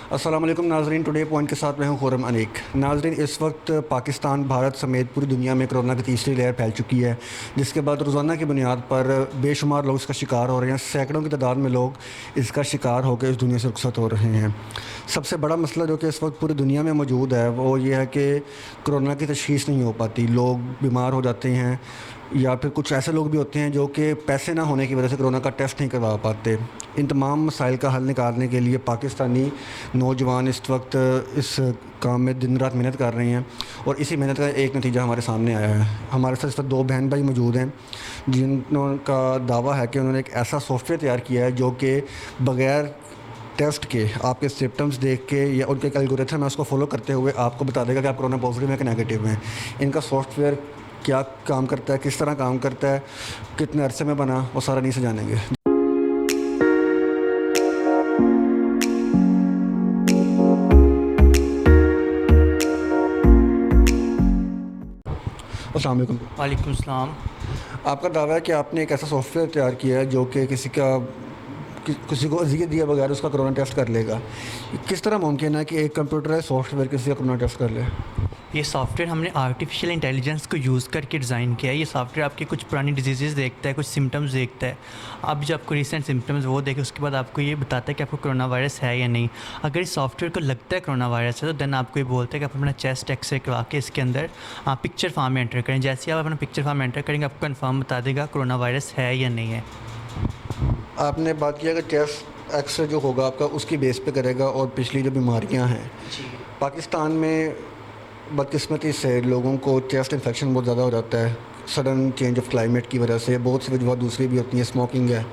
अस्सलाम वालेकुम नाज़रीन। टुडे पॉइंट के साथ मैं हूं खुरम अनीक। नाज़रीन, इस वक्त पाकिस्तान, भारत समेत पूरी दुनिया में कोरोना की तीसरी लहर फैल चुकी है, जिसके बाद रोज़ाना की बुनियाद पर बेशुमार लोग इसका शिकार हो रहे हैं। सैकड़ों की तादाद में लोग इसका शिकार होकर इस दुनिया से रुखसत हो रहे हैं। सबसे बड़ा मसला जो कि इस वक्त पूरी दुनिया में मौजूद है वो ये है कि कोरोना की तशख़ीस नहीं हो पाती। लोग बीमार हो जाते हैं या फिर कुछ ऐसे लोग भी होते हैं जो कि पैसे ना होने की वजह से कोरोना का टेस्ट नहीं करवा पाते। इन तमाम मसाइल का हल निकालने के लिए पाकिस्तानी नौजवान इस वक्त इस काम में दिन रात मेहनत कर रहे हैं और इसी मेहनत का एक नतीजा हमारे सामने आया है। हमारे साथ इस वक्त दो बहन भाई मौजूद हैं जिनका दावा है कि उन्होंने एक ऐसा सॉफ्टवेयर तैयार किया है जो कि बग़ैर टेस्ट के आपके सिम्टम्स देख के या उनके एल्गोरिथम है उसको फॉलो करते हुए आपको बता देगा कि आप कोरोना पॉजिटिव है कि नेगेटिव हैं। इनका सॉफ्टवेयर क्या काम करता है, किस तरह काम करता है, कितने अरसे में बना, वो सारा नहीं से जानेंगे। अस्सलाम वालेकुम। वालेकुम सलाम। आपका दावा है कि आपने एक ऐसा सॉफ्टवेयर तैयार किया है जो कि किसी को अज़ियत दिए बगैर उसका कोरोना टेस्ट कर लेगा। किस तरह मुमकिन है कि एक कंप्यूटराइज़ सॉफ्टवेयर किसी का कोरोना टेस्ट कर ले? ये सॉफ्टवेयर हमने आर्टिफिशियल इंटेलिजेंस को यूज़ करके डिज़ाइन किया है। ये सॉफ्टवेयर आपके कुछ पुरानी डिजीज़ देखता है, कुछ सिम्टम्स देखता है। अब जो आपको रिसेंट सिम्टम्स वो देखे उसके बाद आपको ये बताता है कि आपको कोरोना वायरस है या नहीं। अगर इस सॉफ्टवेयर को लगता है कोरोना वायरस है तो देन आपको ये बोलता है कि आप अपना चेस्ट एक्सरे करवा के इसके अंदर आप पिक्चर फॉर्म में एंटर करें। जैसे ही आप अपना पिक्चर फॉर्म में एंटर करेंगे आपको कन्फर्म बता देगा कोरोना वायरस है या नहीं है। आपने बात किया कि चेस्ट एक्सरे जो होगा आपका उसकी बेस पे करेगा और पिछली जो बीमारियां हैं पाकिस्तान में बदकिस्मती से लोगों को चेस्ट इन्फेक्शन बहुत ज़्यादा हो जाता है सडन चेंज ऑफ क्लाइमेट की वजह से। बहुत सी वजह दूसरी भी होती हैं, स्मोकिंग है।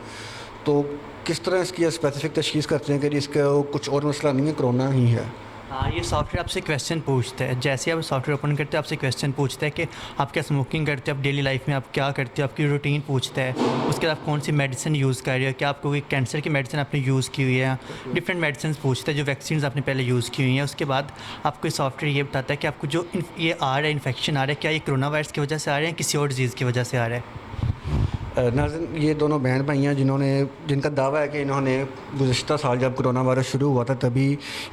तो किस तरह इसकी स्पेसिफिक तशख़ीस करते हैं कि इसका कुछ और मसला नहीं है, कोरोना ही है? हाँ, ये सॉफ्टवेयर आपसे क्वेश्चन पूछता है। जैसे आप सॉफ्टवेयर ओपन करते हैं आपसे क्वेश्चन पूछता है कि आप क्या स्मोकिंग करते हो, आप डेली लाइफ में आप क्या करते हो, आपकी रूटीन पूछता है। उसके बाद आप कौन सी मेडिसिन यूज़ कर रहे हो, क्या आपको कोई कैंसर की मेडिसिन आपने यूज़ की हुई है, डिफरेंट मेडिसिन पूछता है जो वैक्सीन आपने पहले यूज़ की हुई हैं। उसके बाद आपको ये सॉफ्टवेयर ये बताता है कि आपको जो ये आ रहा है इन्फेक्शन आ रहा है क्या ये कोरोना वायरस की वजह से आ रहा है या किसी और डिज़ीज़ की वजह से आ रहा है। नाज़रीन, ये दोनों बहन भाई हैं जिनका दावा है कि इन्होंने गुज़िश्ता साल जब कोरोना वायरस शुरू हुआ था तभी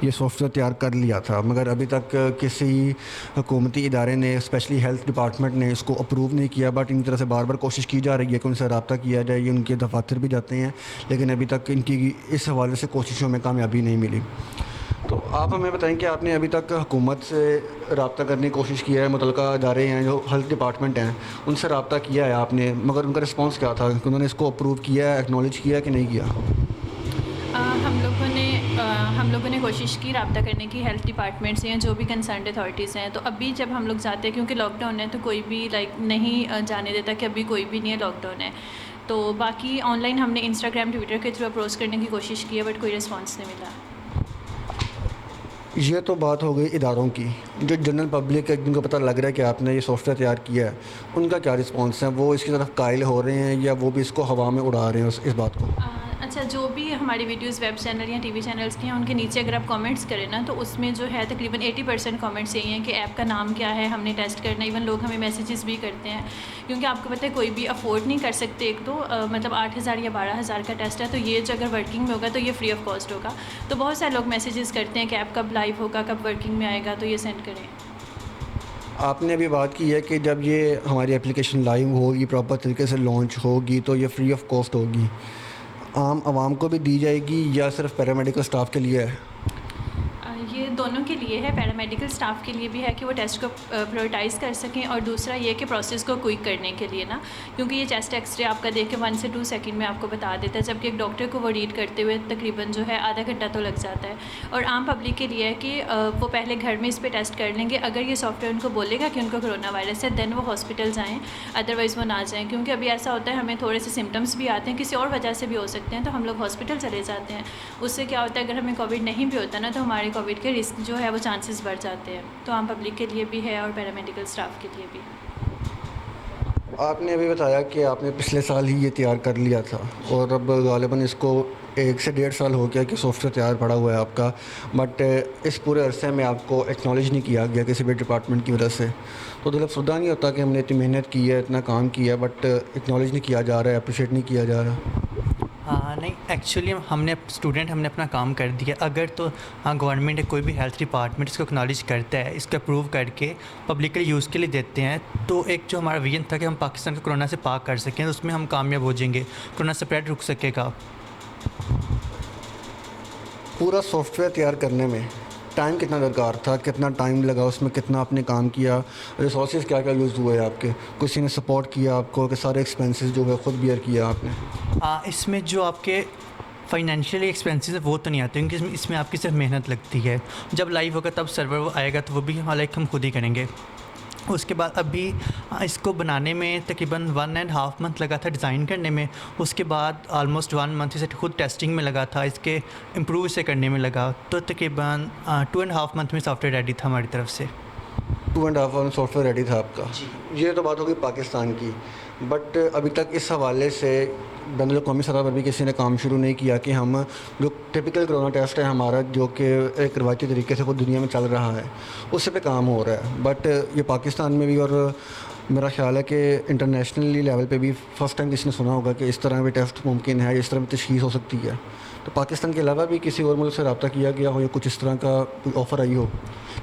ये सॉफ्टवेयर तैयार कर लिया था, मगर अभी तक किसी हुकूमती इदारे ने, स्पेशली हेल्थ डिपार्टमेंट ने इसको अप्रूव नहीं किया। बट इनकी तरह से बार बार कोशिश की जा रही है कि उनसे रब्ता किया जाए। ये उनके दफातर भी जाते हैं लेकिन अभी तक इनकी इस हवाले से कोशिशों में कामयाबी नहीं मिली। तो आप हमें बताएं कि आपने अभी तक हुकूमत से रब्ता करने की कोशिश किया है, मुतलका इदारे हैं जो हेल्थ डिपार्टमेंट हैं उनसे रब्ता किया है आपने, मगर उनका रिस्पांस क्या था कि उन्होंने इसको अप्रूव किया है, एक्नॉलेज किया है कि नहीं किया? हम लोगों ने कोशिश की रब्ता करने की हेल्थ डिपार्टमेंट से हैं, जो भी कंसर्न अथॉरिटीज़ हैं। तो अभी जब हम लोग जाते हैं, क्योंकि लॉकडाउन है तो कोई भी नहीं जाने देता कि अभी कोई भी नहीं है, लॉकडाउन है। तो बाकी ऑनलाइन हमने इंस्टाग्राम, ट्विटर के थ्रू अप्रोच करने की कोशिश की है बट कोई रिस्पॉन्स नहीं मिला। ये तो बात हो गई इदारों की। जो जनरल पब्लिक है जिनको पता लग रहा है कि आपने ये सॉफ्टवेयर तैयार किया है, उनका क्या रिस्पांस है? वो इसकी तरफ कायल हो रहे हैं या वो भी इसको हवा में उड़ा रहे हैं इस बात को? अच्छा, जो भी हमारी वीडियोस वेब चैनल या टीवी चैनल्स की हैं उनके नीचे अगर आप कमेंट्स करें ना तो उसमें जो है तकरीबन 80% कमेंट्स यही हैं कि ऐप का नाम क्या है, हमने टेस्ट करना। इवन लोग हमें मैसेजेस भी करते हैं क्योंकि आपको पता है कोई भी अफोर्ड नहीं कर सकते। एक तो मतलब 8,000 या 12,000 का टेस्ट है तो ये जो अगर वर्किंग में होगा तो ये फ्री ऑफ कॉस्ट होगा। तो बहुत सारे लोग मैसेजेस करते हैं कि ऐप कब लाइव होगा, कब वर्किंग में आएगा, तो ये सेंड करें। आपने अभी बात की है कि जब ये हमारी एप्लीकेशन लाइव होगी, प्रॉपर तरीके से लॉन्च होगी तो ये फ्री ऑफ कॉस्ट होगी। आम आवाम को भी दी जाएगी या सिर्फ पैरामेडिकल स्टाफ के लिए है? ये दोनों के लिए है। पैरामेडिकल स्टाफ के लिए भी है कि वो टेस्ट को प्रायोरिटाइज़ कर सकें और दूसरा ये कि प्रोसेस को क्विक करने के लिए ना, क्योंकि ये चेस्ट एक्सरे आपका देख के 1 से 2 सेकंड में आपको बता देता है, जबकि एक डॉक्टर को वो रीड करते हुए तकरीबन जो है आधा घंटा तो लग जाता है। और आम पब्लिक के लिए है कि वो पहले घर में इस पर टेस्ट कर लेंगे। अगर ये सॉफ्टवेयर उनको बोलेगा कि उनको कोरोना वायरस है देन वो हॉस्पिटल जाएँ, अदरवाइज़ वो ना जाएँ। क्योंकि अभी ऐसा होता है हमें थोड़े से सिम्टम्स भी आते हैं, किसी और वजह से भी हो सकते हैं, तो हम लोग हॉस्पिटल चले जाते हैं। उससे क्या होता है अगर हमें कोविड नहीं भी होता ना तो हमारे कोविड के रिस्क जो है वो चांसेस बढ़ जाते हैं। तो आम पब्लिक के लिए भी है और पैरामेडिकल स्टाफ के लिए भी। आपने अभी बताया कि आपने पिछले साल ही ये तैयार कर लिया था और अब गालिबन इसको 1 से 1.5 साल हो गया कि सॉफ्टवेयर तैयार पड़ा हुआ है आपका, बट इस पूरे अरसे में आपको एक्नॉलेज नहीं किया गया किसी भी डिपार्टमेंट की वजह से। तो दिल अफसरदा नहीं होता कि हमने इतनी मेहनत की है, इतना काम किया, बट एक्नॉलेज नहीं किया जा रहा है, अप्रिशिएट नहीं किया जा रहा? हाँ, नहीं, एक्चुअली हमने अपना काम कर दिया। अगर तो गवर्नमेंट या कोई भी हेल्थ डिपार्टमेंट इसको एक्नॉलेज करता है, इसको अप्रूव करके पब्लिकली यूज़ के लिए देते हैं, तो एक जो हमारा विजन था कि हम पाकिस्तान को कोरोना से पाक कर सकें, तो उसमें हम कामयाब हो जाएंगे, कोरोना स्प्रेड रुक सकेगा। पूरा सॉफ्टवेयर तैयार करने में टाइम कितना दरकार था, कितना टाइम लगा, उसमें कितना आपने काम किया, रिसोर्सेज क्या क्या यूज़ हुए आपके, किसी ने सपोर्ट किया आपको, कि सारे एक्सपेंसेस जो है ख़ुद बियर किया आपने? इसमें जो आपके फाइनेंशियली एक्सपेंसेस है वो तो नहीं आते, क्योंकि इसमें आपकी सिर्फ मेहनत लगती है। जब लाइव होगा तब सर्वर आएगा तो वो भी हालांकि हम खुद ही करेंगे। उसके बाद अभी इसको बनाने में तकरीबन 1.5 मंथ लगा था डिज़ाइन करने में। उसके बाद ऑलमोस्ट 1 मंथ इसे खुद टेस्टिंग में लगा था, इसके इम्प्रूव इसे करने में लगा, तो तकरीबन 2.5 मंथ में सॉफ्टवेयर रेडी था हमारी तरफ से। 2.5 मंथ सॉफ्टवेयर रेडी था आपका। ये तो बात होगी पाकिस्तान की, बट अभी तक इस हवाले से बैनुल-अक़वामी सतह पर भी किसी ने काम शुरू नहीं किया कि हम जो टिपिकल कोरोना टेस्ट है हमारा, जो कि एक रिवायती तरीके से वो दुनिया में चल रहा है, उससे पे काम हो रहा है। बट ये पाकिस्तान में भी, और मेरा ख्याल है कि इंटरनेशनली लेवल पे भी फ़र्स्ट टाइम किसी ने सुना होगा कि इस तरह भी टेस्ट मुमकिन है, इस तरह भी तशख़ीस हो सकती है। तो पाकिस्तान के अलावा भी किसी और मुल्क से रब्ता किया गया हो या कुछ इस तरह का कोई ऑफ़र आई हो?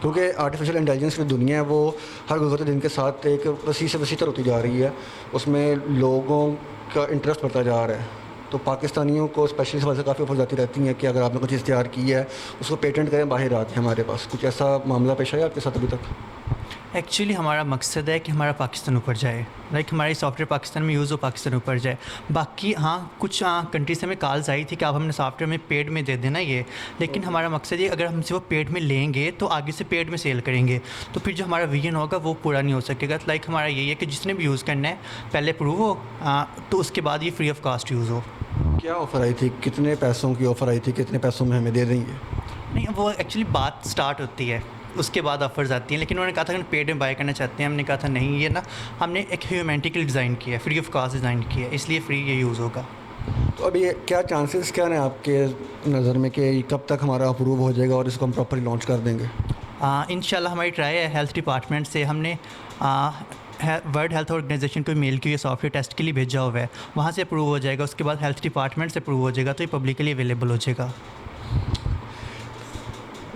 क्योंकि आर्टिफिशियल इंटेलिजेंस की दुनिया है वो हर गुज़रते दिन के साथ एक वसी से वसी तर होती जा रही है, उसमें लोगों का इंटरेस्ट बढ़ता जा रहा है। तो पाकिस्तानियों को स्पेशली इस वजह से काफ़ी ऑफर्स आती रहती हैं कि अगर आपने कुछ चीज़ तैयार की है उसको पेटेंट करें बाहर आके हमारे पास। कुछ ऐसा मामला पेश आया आपके साथ अभी तक? एक्चुअली हमारा मकसद है कि हमारा पाकिस्तान ऊपर जाए, लाइक हमारी सॉफ्टवेयर पाकिस्तान में यूज़ हो, पाकिस्तान ऊपर जाए। बाकी कुछ कंट्री से हमें कॉल्स आई थी कि आप हमने सॉफ्टवेयर में पेड में दे देना ये, लेकिन हमारा मकसद ये अगर हमसे वो पेड में लेंगे तो आगे से पेड में सेल करेंगे, तो फिर जो हमारा विजन होगा वो पूरा नहीं हो सकेगा। तो लाइक हमारा यही है कि जिसने भी यूज़ करना है पहले अप्रूव हो, तो उसके बाद ये फ्री ऑफ कॉस्ट यूज़ हो। क्या ऑफ़र आई थी, कितने पैसों की ऑफ़र आई थी, कितने पैसों में हमें दे देंगे? नहीं, वो एक्चुअली बात स्टार्ट होती है, उसके बाद ऑफ़र्स आती हैं, लेकिन उन्होंने कहा था कि पेड में बाय करना चाहते हैं। हमने कहा था नहीं, ये ना हमने एक ह्यूमैनिटी डिज़ाइन किया है, फ्री ऑफ कॉस्ट डिज़ाइन किया है, इसलिए फ्री ये यूज़ होगा। तो अभी क्या चांसेस क्या हैं आपके नज़र में कि कब तक हमारा अप्रूव हो जाएगा और इसको हम प्रॉपर्ली लॉन्च कर देंगे? इंशाल्लाह हमारी ट्राई है हेल्थ डिपार्टमेंट से। हमने वर्ल्ड हेल्थ ऑर्गेनाइजेशन को मेल की सॉफ्टवेयर टेस्ट के लिए भेजा हुआ है, वहाँ से अप्रूव हो जाएगा, उसके बाद हेल्थ डिपार्टमेंट से अप्रूव हो जाएगा, तो ये पब्लिकली अवेलेबल हो जाएगा।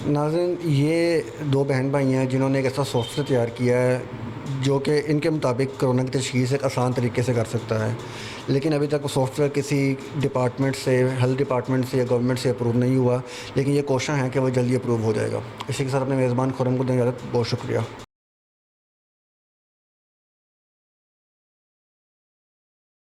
नाज़रीन, ये 2 बहन भाई हैं जिन्होंने एक ऐसा सॉफ्टवेयर तैयार किया है जो कि इनके मुताबिक कोरोना की तशख़ीस एक आसान तरीके से कर सकता है, लेकिन अभी तक वो सॉफ्टवेयर किसी डिपार्टमेंट से, हेल्थ डिपार्टमेंट से या गवर्नमेंट से अप्रूव नहीं हुआ, लेकिन ये कोशिश है कि वो जल्दी अप्रूव हो जाएगा। इसी के साथ अपने मेज़बान खुर्रम को देने इजाज़त, बहुत शुक्रिया।